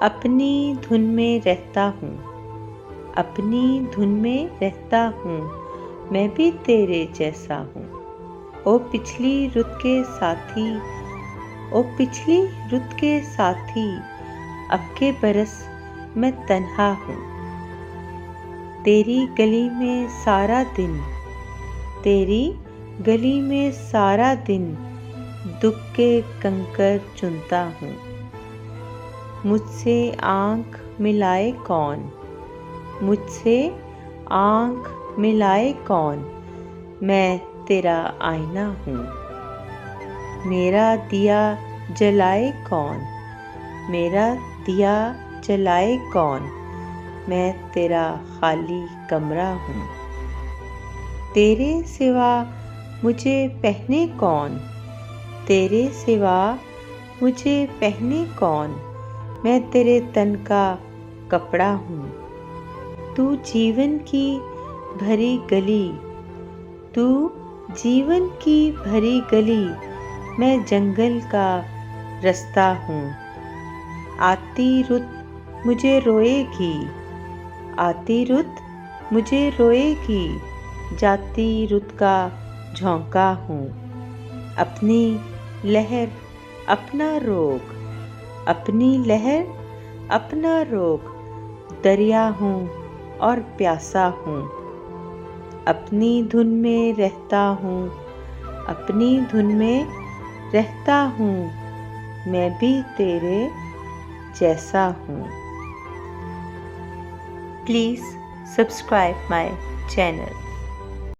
अपनी धुन में रहता हूँ, अपनी धुन में रहता हूँ, मैं भी तेरे जैसा हूँ। ओ पिछली रुत के साथी, ओ पिछली रुत के साथी, अब के बरस मैं तन्हा हूँ। तेरी गली में सारा दिन, तेरी गली में सारा दिन दुख के कंकर चुनता हूँ। मुझसे आँख मिलाए कौन, मुझसे आँख मिलाए कौन, मैं तेरा आईना हूँ। मेरा दिया जलाए कौन, मेरा दिया जलाए कौन, मैं तेरा खाली कमरा हूँ। तेरे सिवा मुझे पहने कौन, तेरे सिवा मुझे पहने कौन, मैं तेरे तन का कपड़ा हूँ। तू जीवन की भरी गली, तू जीवन की भरी गली, मैं जंगल का रास्ता हूँ। आती रुत मुझे रोएगी, आती रुत मुझे रोएगी, जाती रुत का झोंका हूँ। अपनी लहर अपना रोग, अपनी लहर अपना रोग, दरिया हूँ और प्यासा हूँ। अपनी धुन में रहता हूँ, अपनी धुन में रहता हूँ, मैं भी तेरे जैसा हूँ। Please subscribe my channel.